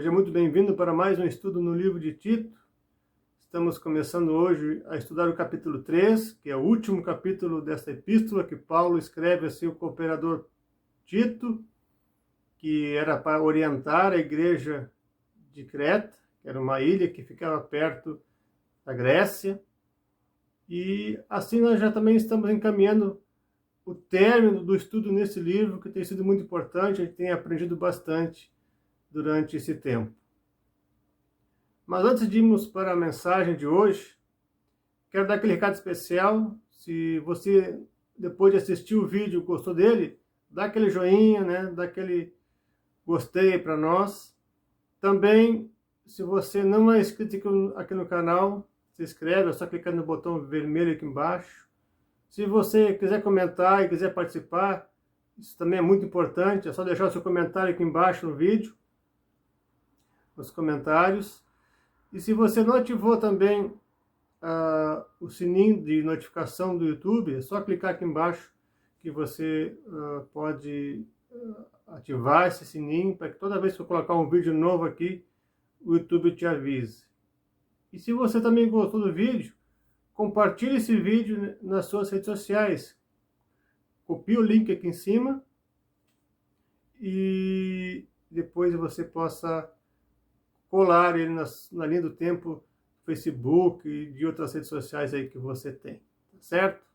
Seja muito bem-vindo para mais um estudo no livro de Tito. Estamos começando hoje a estudar o capítulo 3, que é o último capítulo desta epístola que Paulo escreve a seu cooperador Tito, que era para orientar a igreja de Creta, que era uma ilha que ficava perto da Grécia. E assim nós já também estamos encaminhando o término do estudo nesse livro, que tem sido muito importante, a gente tem aprendido bastante durante esse tempo. Mas antes de irmos para a mensagem de hoje, quero dar aquele recado especial. Se você, depois de assistir o vídeo, gostou dele, dá aquele joinha, né? Dá aquele gostei para nós. Também, se você não é inscrito aqui no canal, se inscreve, é só clicar no botão vermelho aqui embaixo. Se você quiser comentar e quiser participar, isso também é muito importante, é só deixar o seu comentário aqui embaixo no vídeo, nos comentários. E se você não ativou também o sininho de notificação do YouTube, é só clicar aqui embaixo que você pode ativar esse sininho para que toda vez que eu colocar um vídeo novo aqui, o YouTube te avise. E se você também gostou do vídeo, compartilhe esse vídeo nas suas redes sociais. Copie o link aqui em cima e depois você possa colar ele na linha do tempo, Facebook e de outras redes sociais aí que você tem, tá certo?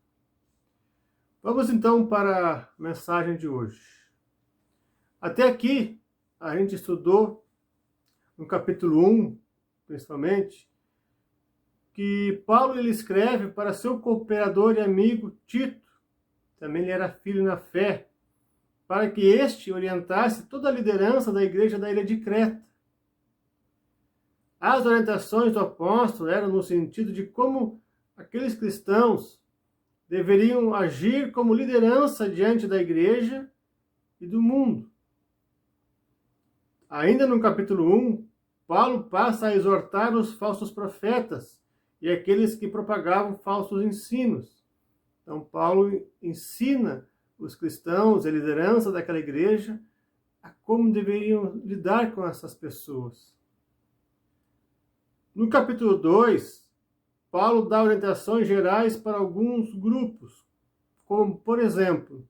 Vamos então para a mensagem de hoje. Até aqui a gente estudou no capítulo 1, principalmente, que Paulo ele escreve para seu cooperador e amigo Tito, também ele era filho na fé, para que este orientasse toda a liderança da igreja da ilha de Creta. As orientações do apóstolo eram no sentido de como aqueles cristãos deveriam agir como liderança diante da igreja e do mundo. Ainda no capítulo 1, Paulo passa a exortar os falsos profetas e aqueles que propagavam falsos ensinos. Então, Paulo ensina os cristãos, a liderança daquela igreja, a como deveriam lidar com essas pessoas. No capítulo 2, Paulo dá orientações gerais para alguns grupos, como, por exemplo,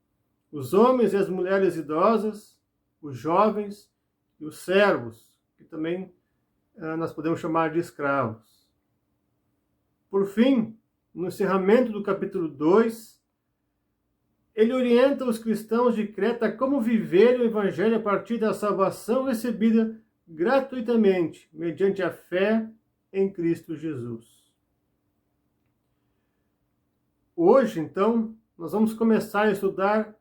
os homens e as mulheres idosas, os jovens e os servos, que também nós podemos chamar de escravos. Por fim, no encerramento do capítulo 2, ele orienta os cristãos de Creta a como viver o evangelho a partir da salvação recebida gratuitamente, mediante a fé em Cristo Jesus. Hoje, então, nós vamos começar a estudar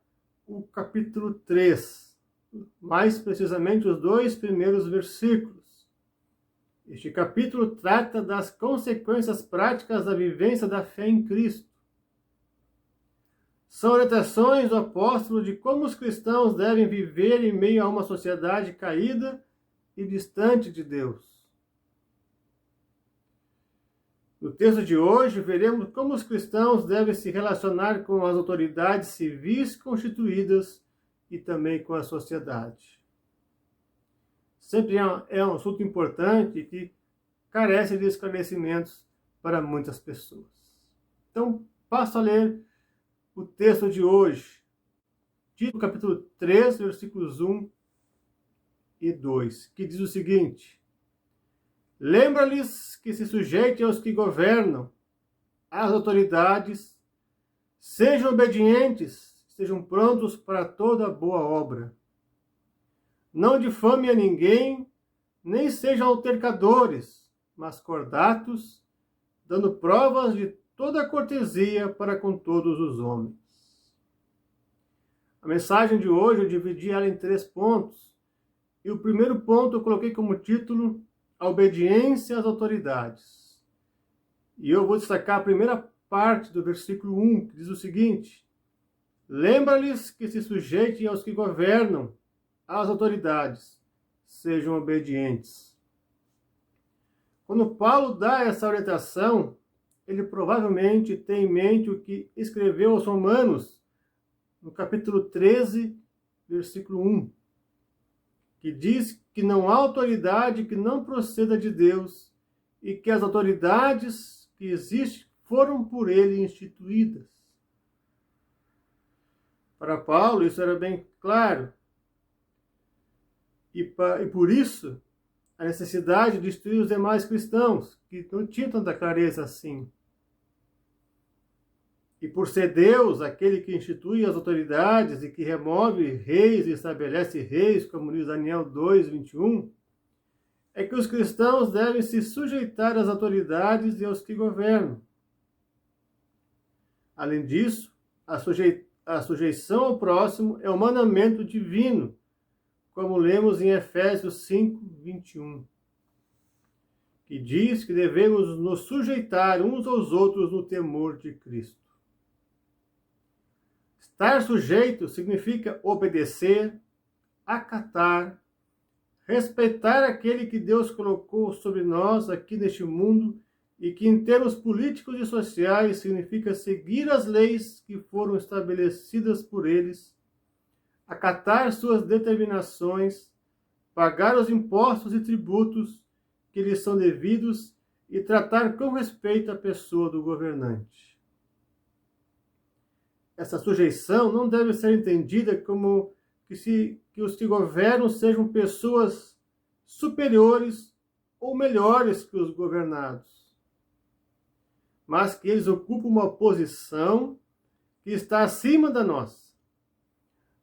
o capítulo 3, mais precisamente os 2 primeiros versículos. Este capítulo trata das consequências práticas da vivência da fé em Cristo. São orientações do apóstolo de como os cristãos devem viver em meio a uma sociedade caída e distante de Deus. No texto de hoje, veremos como os cristãos devem se relacionar com as autoridades civis constituídas e também com a sociedade. Sempre é um assunto importante que carece de esclarecimentos para muitas pessoas. Então, passo a ler o texto de hoje. Tito, capítulo 3, versículos 1 e 2, que diz o seguinte: Lembra-lhes que se sujeitem aos que governam, às autoridades, sejam obedientes, sejam prontos para toda boa obra. Não difamem a ninguém, nem sejam altercadores, mas cordatos, dando provas de toda cortesia para com todos os homens. A mensagem de hoje eu dividi ela em 3 pontos, e o primeiro ponto eu coloquei como título a obediência às autoridades. E eu vou destacar a primeira parte do versículo 1, que diz o seguinte: Lembra-lhes que se sujeitem aos que governam, às autoridades, sejam obedientes. Quando Paulo dá essa orientação, ele provavelmente tem em mente o que escreveu aos Romanos, no capítulo 13, versículo 1, que diz que não há autoridade que não proceda de Deus e que as autoridades que existem foram por ele instituídas. Para Paulo, isso era bem claro. E por isso, a necessidade de instruir os demais cristãos, que não tinham tanta clareza assim. E por ser Deus, aquele que institui as autoridades e que remove reis e estabelece reis, como diz Daniel 2, 21, é que os cristãos devem se sujeitar às autoridades e aos que governam. Além disso, a sujeição ao próximo é um mandamento divino, como lemos em Efésios 5, 21, que diz que devemos nos sujeitar uns aos outros no temor de Cristo. Estar sujeito significa obedecer, acatar, respeitar aquele que Deus colocou sobre nós aqui neste mundo e que, em termos políticos e sociais, significa seguir as leis que foram estabelecidas por eles, acatar suas determinações, pagar os impostos e tributos que lhes são devidos e tratar com respeito a pessoa do governante. Essa sujeição não deve ser entendida como que os que governam sejam pessoas superiores ou melhores que os governados, mas que eles ocupam uma posição que está acima da nossa.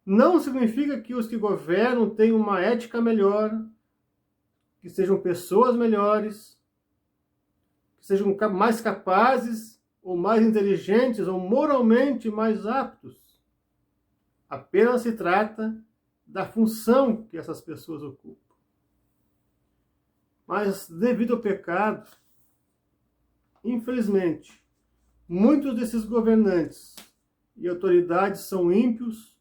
Não significa que os que governam tenham uma ética melhor, que sejam pessoas melhores, que sejam mais capazes ou mais inteligentes, ou moralmente mais aptos. Apenas se trata da função que essas pessoas ocupam. Mas, devido ao pecado, infelizmente, muitos desses governantes e autoridades são ímpios,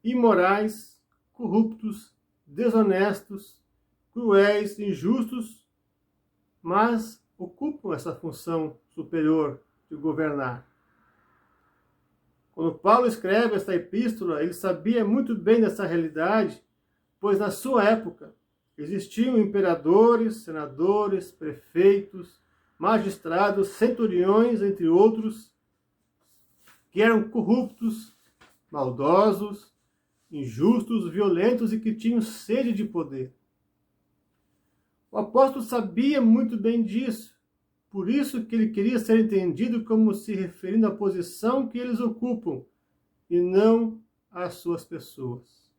imorais, corruptos, desonestos, cruéis, injustos, mas ocupam essa função superior de governar. Quando Paulo escreve esta epístola, ele sabia muito bem dessa realidade, pois na sua época existiam imperadores, senadores, prefeitos, magistrados, centuriões, entre outros, que eram corruptos, maldosos, injustos, violentos e que tinham sede de poder. O apóstolo sabia muito bem disso, por isso que ele queria ser entendido como se referindo à posição que eles ocupam, e não às suas pessoas.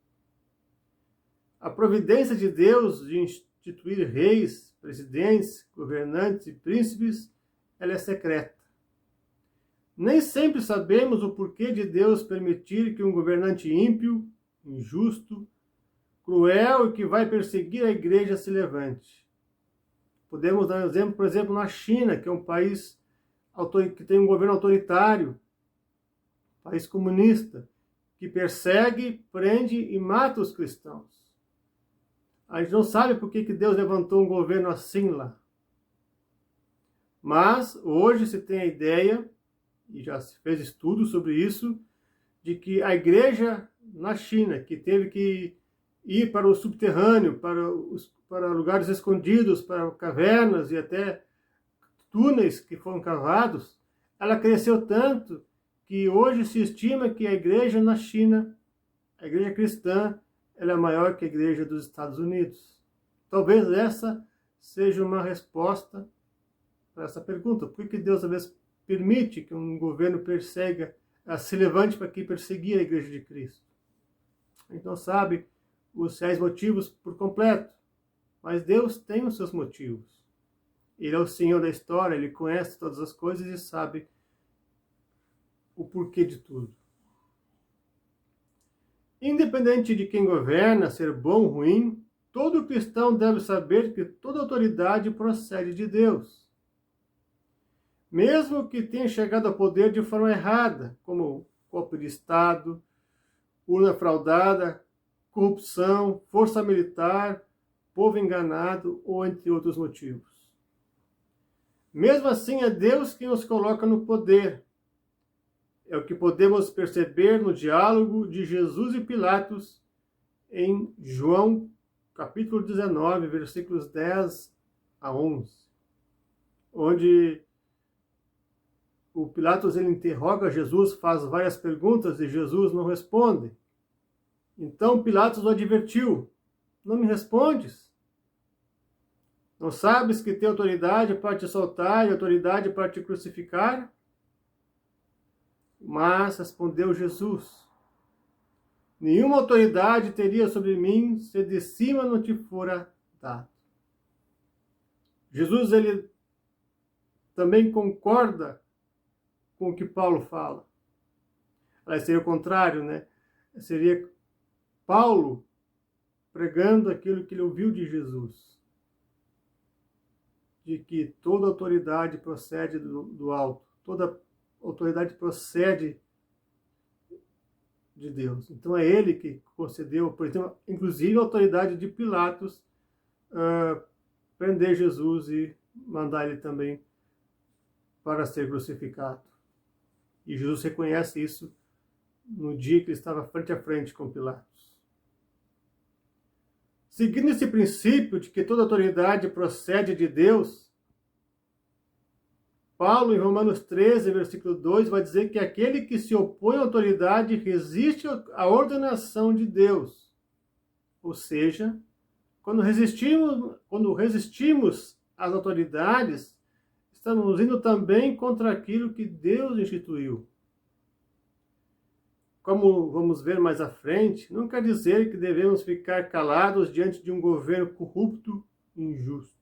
A providência de Deus de instituir reis, presidentes, governantes e príncipes, ela é secreta. Nem sempre sabemos o porquê de Deus permitir que um governante ímpio, injusto, cruel e que vai perseguir a igreja se levante. Podemos dar um exemplo, por exemplo, na China, que é um país que tem um governo autoritário, país comunista, que persegue, prende e mata os cristãos. A gente não sabe por que Deus levantou um governo assim lá. Mas hoje se tem a ideia, e já se fez estudos sobre isso, de que a igreja na China, que teve que ir para o subterrâneo, para lugares escondidos, para cavernas e até túneis que foram cavados, ela cresceu tanto que hoje se estima que a igreja na China, a igreja cristã, ela é maior que a igreja dos Estados Unidos. Talvez essa seja uma resposta para essa pergunta. Por que Deus, às vezes, permite que um governo persiga, se levante para que perseguir a igreja de Cristo? A gente não sabe os reais motivos por completo, mas Deus tem os seus motivos. Ele é o Senhor da história, Ele conhece todas as coisas e sabe o porquê de tudo. Independente de quem governa, ser bom ou ruim, todo cristão deve saber que toda autoridade procede de Deus. Mesmo que tenha chegado ao poder de forma errada, como golpe de Estado, urna fraudada, corrupção, força militar, povo enganado ou entre outros motivos. Mesmo assim, é Deus quem os coloca no poder. É o que podemos perceber no diálogo de Jesus e Pilatos em João capítulo 19, versículos 10 a 11, onde o Pilatos ele interroga Jesus, faz várias perguntas e Jesus não responde. Então Pilatos o advertiu: não me respondes? Não sabes que tem autoridade para te soltar e autoridade para te crucificar? Mas respondeu Jesus: nenhuma autoridade teria sobre mim se de cima não te fora dado. Jesus ele também concorda com o que Paulo fala. Aliás, seria o contrário, né? Seria Paulo pregando aquilo que ele ouviu de Jesus, de que toda autoridade procede do alto, toda autoridade procede de Deus. Então é ele que concedeu, por exemplo, inclusive a autoridade de Pilatos prender Jesus e mandar ele também para ser crucificado. E Jesus reconhece isso no dia que ele estava frente a frente com Pilatos. Seguindo esse princípio de que toda autoridade procede de Deus, Paulo, em Romanos 13, versículo 2, vai dizer que aquele que se opõe à autoridade resiste à ordenação de Deus. Ou seja, quando resistimos às autoridades, estamos indo também contra aquilo que Deus instituiu. Como vamos ver mais à frente, não quer dizer que devemos ficar calados diante de um governo corrupto e injusto.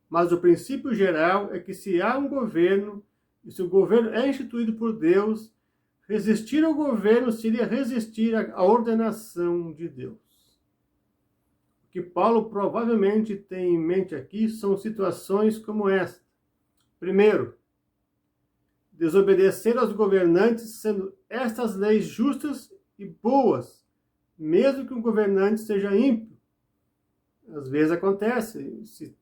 Mas o princípio geral é que se há um governo, e se o governo é instituído por Deus, resistir ao governo seria resistir à ordenação de Deus. O que Paulo provavelmente tem em mente aqui são situações como esta. Primeiro, desobedecer aos governantes, sendo estas leis justas e boas, mesmo que o governante seja ímpio. Às vezes acontece,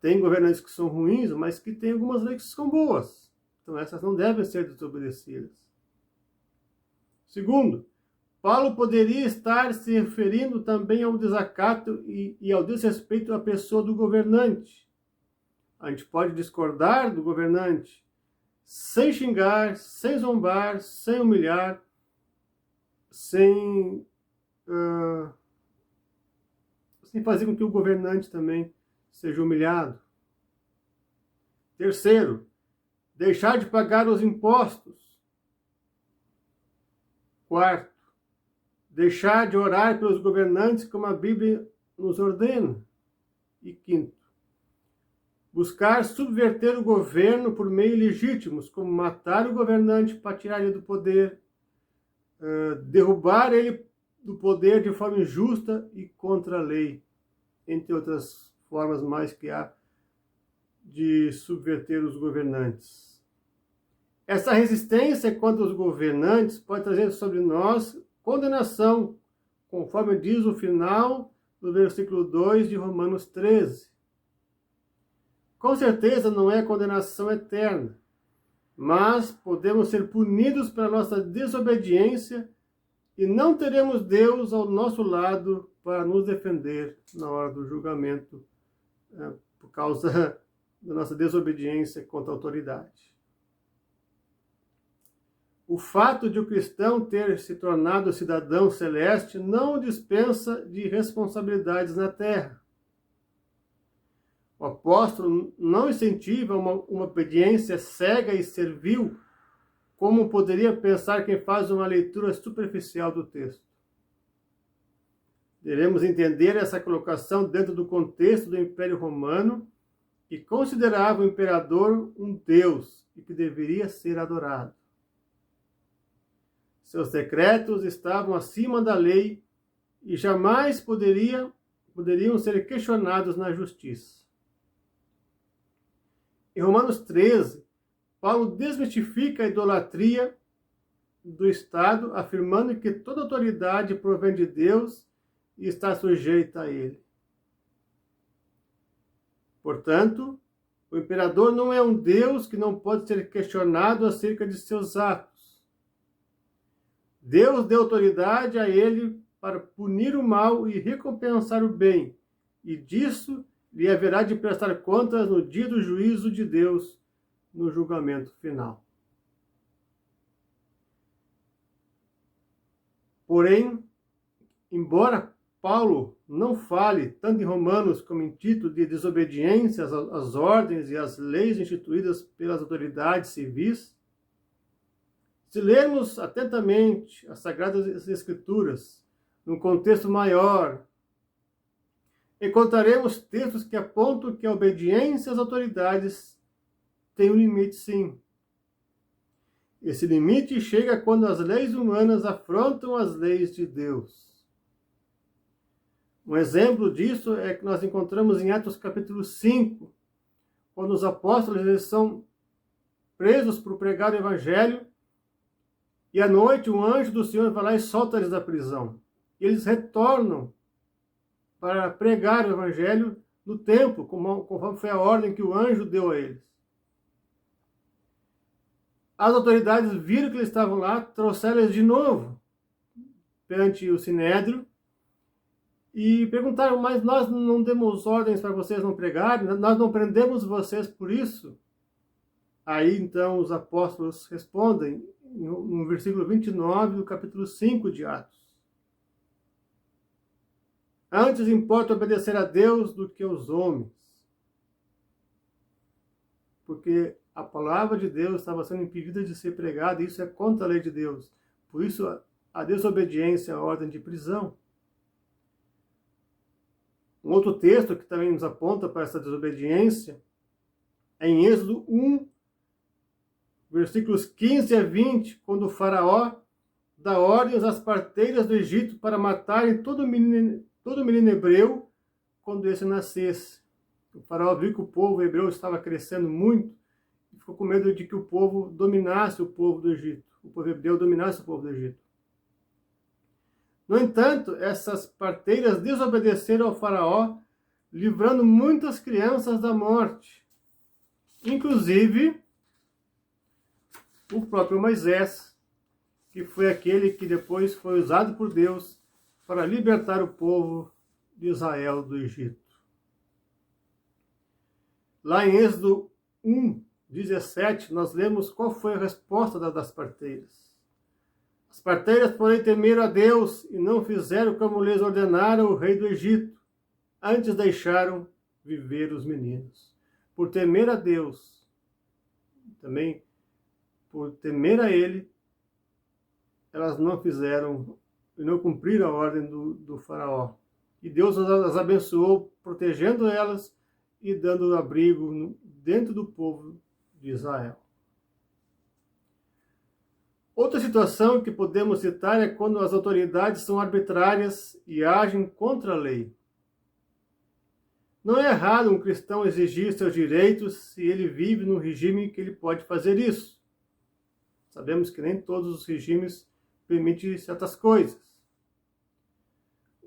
tem governantes que são ruins, mas que tem algumas leis que são boas. Então essas não devem ser desobedecidas. Segundo, Paulo poderia estar se referindo também ao desacato e ao desrespeito à pessoa do governante. A gente pode discordar do governante, sem xingar, sem zombar, sem humilhar, sem fazer com que o governante também seja humilhado. Terceiro, deixar de pagar os impostos. Quarto, deixar de orar pelos governantes como a Bíblia nos ordena. E quinto, buscar subverter o governo por meios legítimos, como matar o governante para tirar ele do poder, derrubar ele do poder de forma injusta e contra a lei, entre outras formas mais que há de subverter os governantes. Essa resistência contra os governantes pode trazer sobre nós condenação, conforme diz o final do versículo 2 de Romanos 13. Com certeza não é condenação eterna, mas podemos ser punidos pela nossa desobediência e não teremos Deus ao nosso lado para nos defender na hora do julgamento, por causa da nossa desobediência contra a autoridade. O fato de o cristão ter se tornado cidadão celeste não o dispensa de responsabilidades na terra. O apóstolo não incentiva uma obediência cega e servil, como poderia pensar quem faz uma leitura superficial do texto. Devemos entender essa colocação dentro do contexto do Império Romano, que considerava o imperador um deus e que deveria ser adorado. Seus decretos estavam acima da lei e jamais poderiam ser questionados na justiça. Em Romanos 13, Paulo desmistifica a idolatria do Estado, afirmando que toda autoridade provém de Deus e está sujeita a ele. Portanto, o imperador não é um Deus que não pode ser questionado acerca de seus atos. Deus deu autoridade a ele para punir o mal e recompensar o bem, e disso lhe haverá de prestar contas no dia do juízo de Deus, no julgamento final. Porém, embora Paulo não fale, tanto em Romanos como em Tito, de desobediência às ordens e às leis instituídas pelas autoridades civis, se lermos atentamente as Sagradas Escrituras, num contexto maior, encontraremos textos que apontam que a obediência às autoridades tem um limite, sim. Esse limite chega quando as leis humanas afrontam as leis de Deus. Um exemplo disso é que nós encontramos em Atos capítulo 5, quando os apóstolos eles são presos por pregar o evangelho, e à noite um anjo do Senhor vai lá e solta eles da prisão. E eles retornam para pregar o evangelho no templo, conforme foi a ordem que o anjo deu a eles. As autoridades viram que eles estavam lá, trouxeram eles de novo perante o Sinédrio e perguntaram, mas nós não demos ordens para vocês não pregarem? Nós não prendemos vocês por isso? Aí então os apóstolos respondem no versículo 29 do capítulo 5 de Atos. Antes importa obedecer a Deus do que aos homens. Porque a palavra de Deus estava sendo impedida de ser pregada, e isso é contra a lei de Deus. Por isso, a desobediência é a ordem de prisão. Um outro texto que também nos aponta para essa desobediência é em Êxodo 1, versículos 15 a 20, quando o faraó dá ordens às parteiras do Egito para matarem todo menino hebreu quando esse nascesse. O faraó viu que o povo hebreu estava crescendo muito e ficou com medo de que o povo dominasse o povo do Egito. O povo hebreu dominasse o povo do Egito. No entanto, essas parteiras desobedeceram ao faraó, livrando muitas crianças da morte. Inclusive, o próprio Moisés, que foi aquele que depois foi usado por Deus para libertar o povo de Israel do Egito. Lá em Êxodo 1, 17, nós lemos qual foi a resposta das parteiras. As parteiras, porém, temeram a Deus e não fizeram como lhes ordenara o rei do Egito. Antes deixaram viver os meninos. Por temer a Deus, também por temer a Ele, elas não fizeram e não cumpriram a ordem do faraó. E Deus as abençoou, protegendo elas e dando abrigo dentro do povo de Israel. Outra situação que podemos citar é quando as autoridades são arbitrárias e agem contra a lei. Não é errado um cristão exigir seus direitos se ele vive num regime que ele pode fazer isso. Sabemos que nem todos os regimes permitem certas coisas.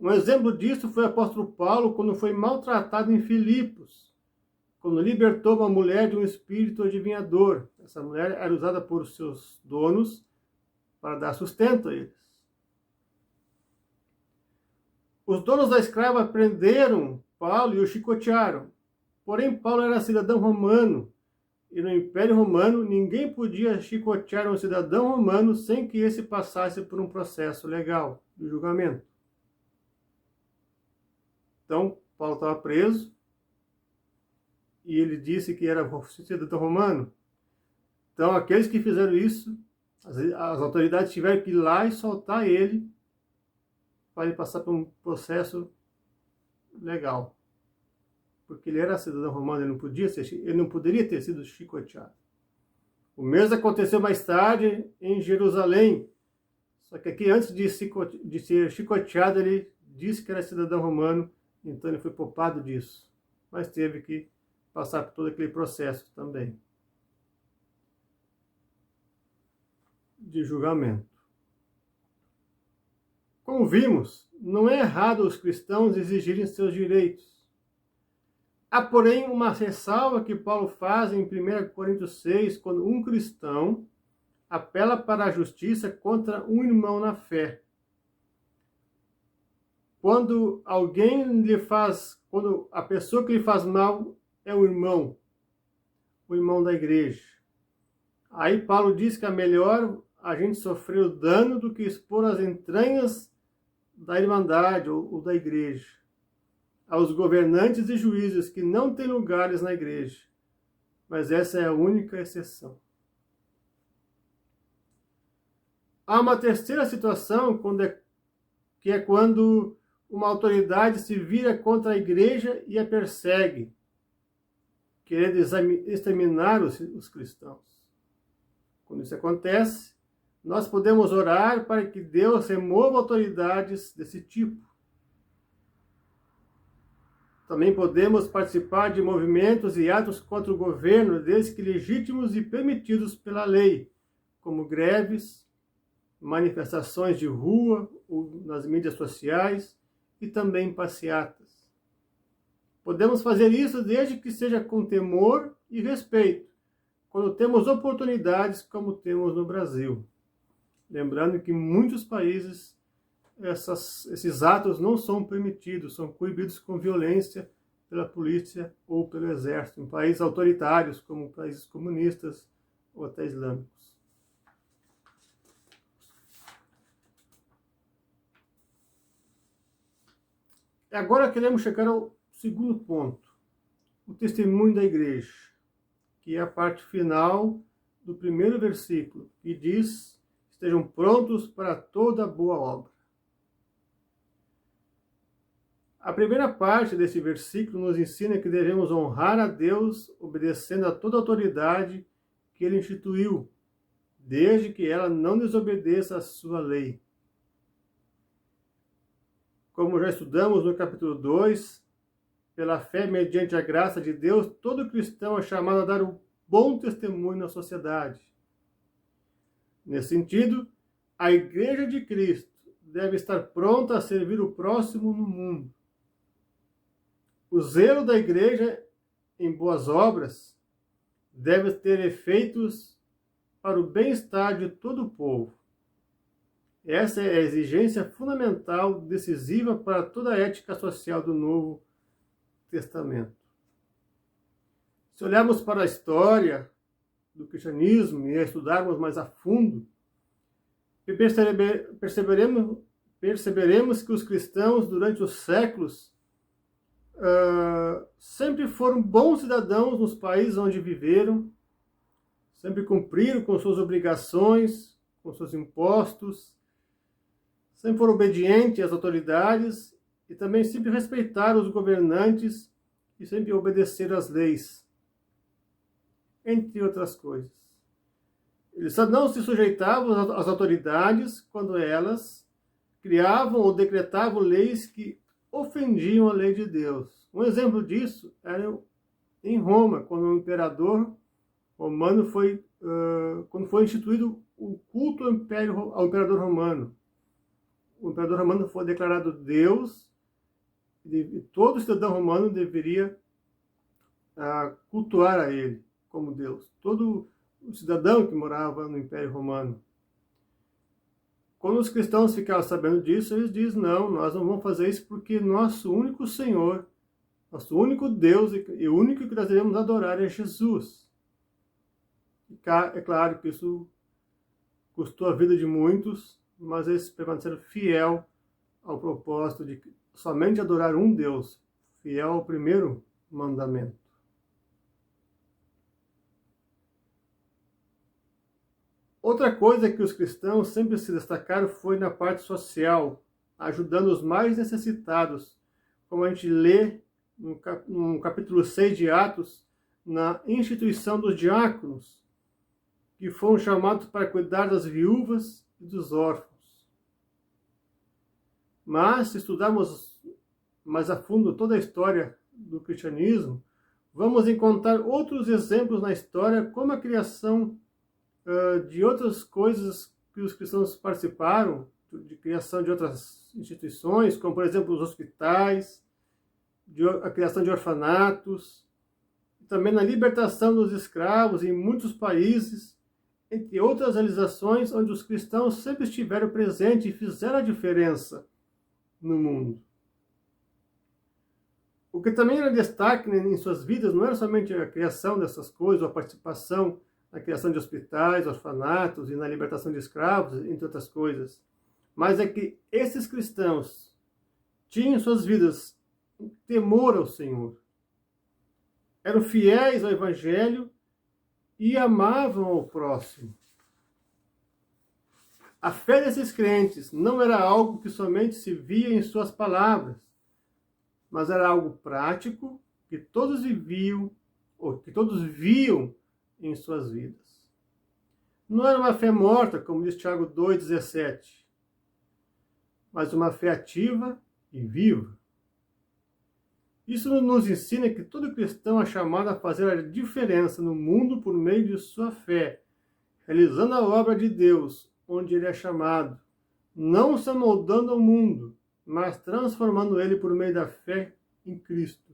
Um exemplo disso foi o apóstolo Paulo quando foi maltratado em Filipos, quando libertou uma mulher de um espírito adivinhador. Essa mulher era usada por seus donos para dar sustento a eles. Os donos da escrava prenderam Paulo e o chicotearam. Porém, Paulo era cidadão romano, e no Império Romano ninguém podia chicotear um cidadão romano sem que esse passasse por um processo legal de julgamento. Então, Paulo estava preso, e ele disse que era cidadão romano. Então, aqueles que fizeram isso, as autoridades tiveram que ir lá e soltar ele para ele passar por um processo legal. Porque ele era cidadão romano, ele não poderia ter sido chicoteado. O mesmo aconteceu mais tarde em Jerusalém. Só que aqui, antes de ser chicoteado, ele disse que era cidadão romano, então ele foi poupado disso. Mas teve que passar por todo aquele processo também de julgamento. Como vimos, não é errado os cristãos exigirem seus direitos. Há, porém, uma ressalva que Paulo faz em 1 Coríntios 6, quando um cristão apela para a justiça contra um irmão na fé. quando a pessoa que lhe faz mal é o irmão da igreja. Aí Paulo diz que é melhor a gente sofrer o dano do que expor as entranhas da irmandade ou da igreja aos governantes e juízes que não têm lugares na igreja. Mas essa é a única exceção. Há uma terceira situação, que é quando uma autoridade se vira contra a igreja e a persegue, querendo exterminar os cristãos. Quando isso acontece, nós podemos orar para que Deus remova autoridades desse tipo. Também podemos participar de movimentos e atos contra o governo, desde que legítimos e permitidos pela lei, como greves, manifestações de rua ou nas mídias sociais e também passeatas. Podemos fazer isso desde que seja com temor e respeito, quando temos oportunidades como temos no Brasil. Lembrando que em muitos países esses atos não são permitidos, são coibidos com violência pela polícia ou pelo exército, em países autoritários, como países comunistas ou até islâmicos. E agora queremos chegar ao segundo ponto, o testemunho da igreja, que é a parte final do primeiro versículo, que diz: estejam prontos para toda boa obra. A primeira parte desse versículo nos ensina que devemos honrar a Deus obedecendo a toda autoridade que Ele instituiu, desde que ela não desobedeça a sua lei. Como já estudamos no capítulo 2, pela fé mediante a graça de Deus, todo cristão é chamado a dar um bom testemunho na sociedade. Nesse sentido, a Igreja de Cristo deve estar pronta a servir o próximo no mundo. O zelo da Igreja em boas obras deve ter efeitos para o bem-estar de todo o povo. Essa é a exigência fundamental, decisiva para toda a ética social do Novo Testamento. Se olharmos para a história do cristianismo e estudarmos mais a fundo, perceberemos que os cristãos, durante os séculos, sempre foram bons cidadãos nos países onde viveram, sempre cumpriram com suas obrigações, com seus impostos, sempre foram obedientes às autoridades e também sempre respeitaram os governantes e sempre obedeceram às leis, entre outras coisas. Eles só não se sujeitavam às autoridades quando elas criavam ou decretavam leis que ofendiam a lei de Deus. Um exemplo disso era em Roma, quando o imperador romano quando foi instituído o culto ao imperador romano. O imperador romano foi declarado Deus e todo cidadão romano deveria cultuar a ele como Deus. Todo o cidadão que morava no Império Romano. Quando os cristãos ficaram sabendo disso, eles dizem: não, nós não vamos fazer isso porque nosso único Senhor, nosso único Deus e o único que nós devemos adorar é Jesus. É claro que isso custou a vida de muitos, mas eles permaneceram fiel ao propósito de somente adorar um Deus, fiel ao primeiro mandamento. Outra coisa que os cristãos sempre se destacaram foi na parte social, ajudando os mais necessitados, como a gente lê no capítulo 6 de Atos, na instituição dos diáconos, que foram chamados para cuidar das viúvas e dos órfãos. Mas, se estudarmos mais a fundo toda a história do cristianismo, vamos encontrar outros exemplos na história, como a criação de outras coisas que os cristãos participaram, de criação de outras instituições, como, por exemplo, os hospitais, a criação de orfanatos, também na libertação dos escravos em muitos países, entre outras realizações onde os cristãos sempre estiveram presentes e fizeram a diferença no mundo. O que também era destaque, né, em suas vidas não era somente a criação dessas coisas, ou a participação na criação de hospitais, orfanatos e na libertação de escravos, entre outras coisas, mas é que esses cristãos tinham em suas vidas temor ao Senhor, eram fiéis ao Evangelho e amavam ao próximo. A fé desses crentes não era algo que somente se via em suas palavras, mas era algo prático que todos viviam, ou que todos viam em suas vidas. Não era uma fé morta, como diz Tiago 2,17, mas uma fé ativa e viva. Isso nos ensina que todo cristão é chamado a fazer a diferença no mundo por meio de sua fé, realizando a obra de Deus, onde ele é chamado, não se amoldando ao mundo, mas transformando ele por meio da fé em Cristo.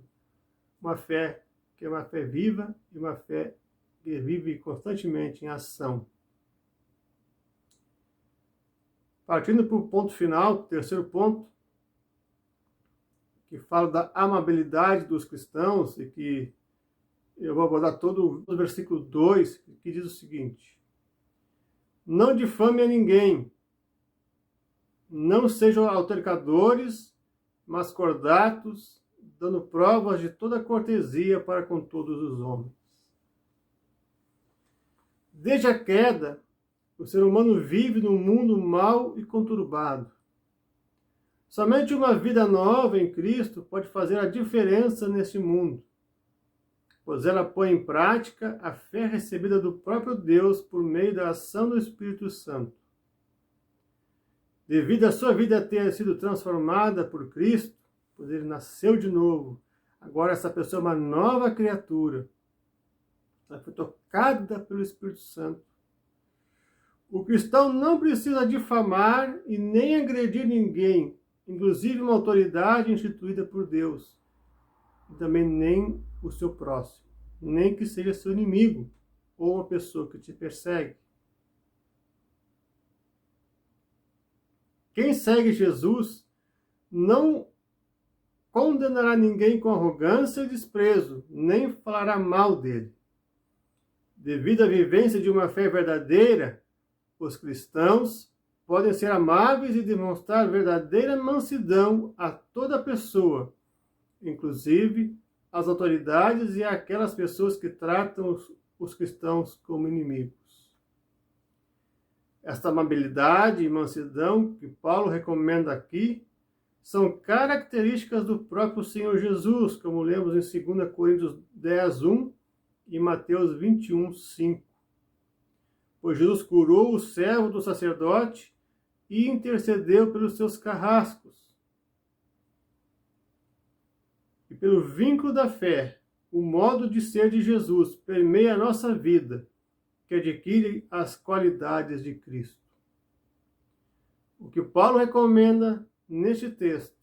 Uma fé que é uma fé viva e uma fé que vive constantemente em ação. Partindo para o ponto final, o terceiro ponto, que fala da amabilidade dos cristãos, e que eu vou abordar todo o versículo 2, que diz o seguinte: não difame a ninguém, não sejam altercadores, mas cordatos, dando provas de toda cortesia para com todos os homens. Desde a queda, o ser humano vive num mundo mau e conturbado. Somente uma vida nova em Cristo pode fazer a diferença neste mundo, pois ela põe em prática a fé recebida do próprio Deus por meio da ação do Espírito Santo. Devido à sua vida ter sido transformada por Cristo, pois ele nasceu de novo, agora essa pessoa é uma nova criatura. Ela foi tocada pelo Espírito Santo. O cristão não precisa difamar e nem agredir ninguém, inclusive uma autoridade instituída por Deus, e também nem o seu próximo, nem que seja seu inimigo ou uma pessoa que te persegue. Quem segue Jesus não condenará ninguém com arrogância e desprezo, nem falará mal dele. Devido à vivência de uma fé verdadeira, os cristãos podem ser amáveis e demonstrar verdadeira mansidão a toda pessoa, inclusive as autoridades e aquelas pessoas que tratam os cristãos como inimigos. Esta amabilidade e mansidão que Paulo recomenda aqui são características do próprio Senhor Jesus, como lemos em 2 Coríntios 10:1 e Mateus 21:5. Pois Jesus curou o servo do sacerdote e intercedeu pelos seus carrascos. E pelo vínculo da fé, o modo de ser de Jesus permeia a nossa vida, que adquire as qualidades de Cristo. O que Paulo recomenda neste texto,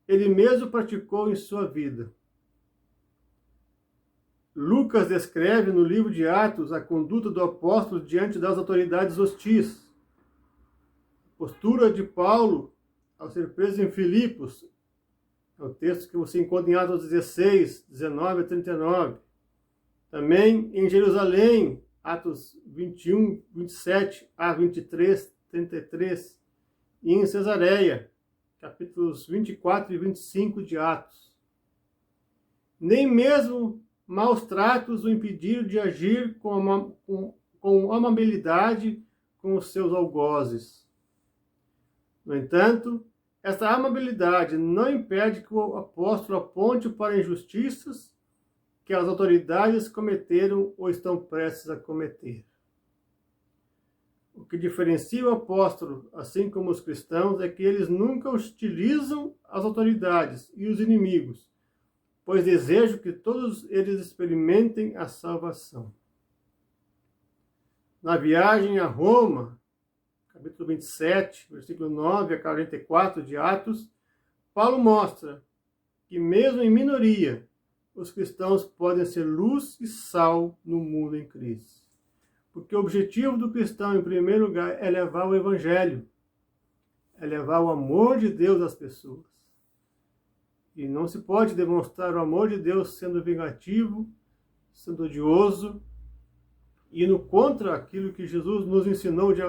ele mesmo praticou em sua vida. Lucas descreve no livro de Atos a conduta do apóstolo diante das autoridades hostis. A postura de Paulo ao ser preso em Filipos, é o texto que você encontra em Atos 16, 19 a 39. Também em Jerusalém, Atos 21, 27 a 23, 33. E em Cesareia, capítulos 24 e 25 de Atos. Nem mesmo maus tratos o impediram de agir com amabilidade com os seus algozes. No entanto, essa amabilidade não impede que o apóstolo aponte para injustiças que as autoridades cometeram ou estão prestes a cometer. O que diferencia o apóstolo, assim como os cristãos, é que eles nunca hostilizam as autoridades e os inimigos, pois desejam que todos eles experimentem a salvação. Na viagem a Roma, capítulo 27, versículo 9 a 44 de Atos, Paulo mostra que mesmo em minoria, os cristãos podem ser luz e sal no mundo em crise. Porque o objetivo do cristão, em primeiro lugar, é levar o Evangelho, é levar o amor de Deus às pessoas. E não se pode demonstrar o amor de Deus sendo vingativo, sendo odioso, indo contra aquilo que Jesus nos ensinou de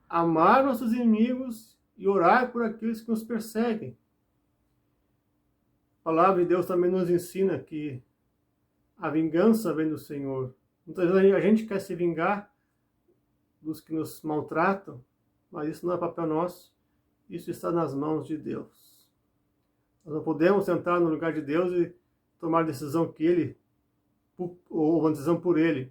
amar nossos inimigos e orar por aqueles que nos perseguem. A palavra de Deus também nos ensina que a vingança vem do Senhor. Muitas vezes a gente quer se vingar dos que nos maltratam, mas isso não é papel nosso, isso está nas mãos de Deus. Nós não podemos entrar no lugar de Deus e tomar a decisão que Ele, ou uma decisão por Ele.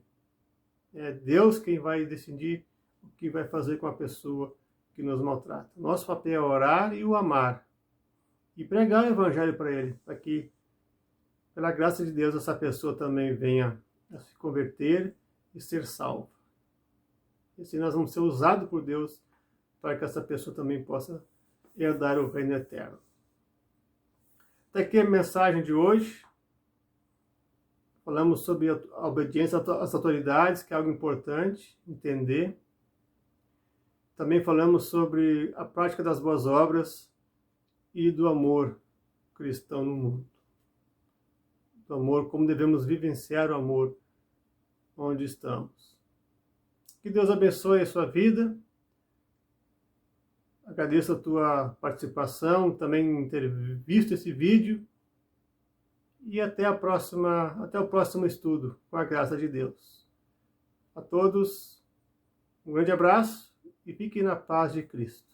É Deus quem vai decidir o que vai fazer com a pessoa que nos maltrata. Nosso papel é orar e o amar. E pregar o Evangelho para ele, para que, pela graça de Deus, essa pessoa também venha a se converter e ser salva. E assim nós vamos ser usados por Deus para que essa pessoa também possa herdar o reino eterno. Até aqui a mensagem de hoje. Falamos sobre a obediência às autoridades, que é algo importante entender. Também falamos sobre a prática das boas obras e do amor cristão no mundo. Do amor, como devemos vivenciar o amor onde estamos. Que Deus abençoe a sua vida. Agradeço a tua participação, também ter visto esse vídeo. E até o próximo estudo, com a graça de Deus. A todos, um grande abraço e fiquem na paz de Cristo.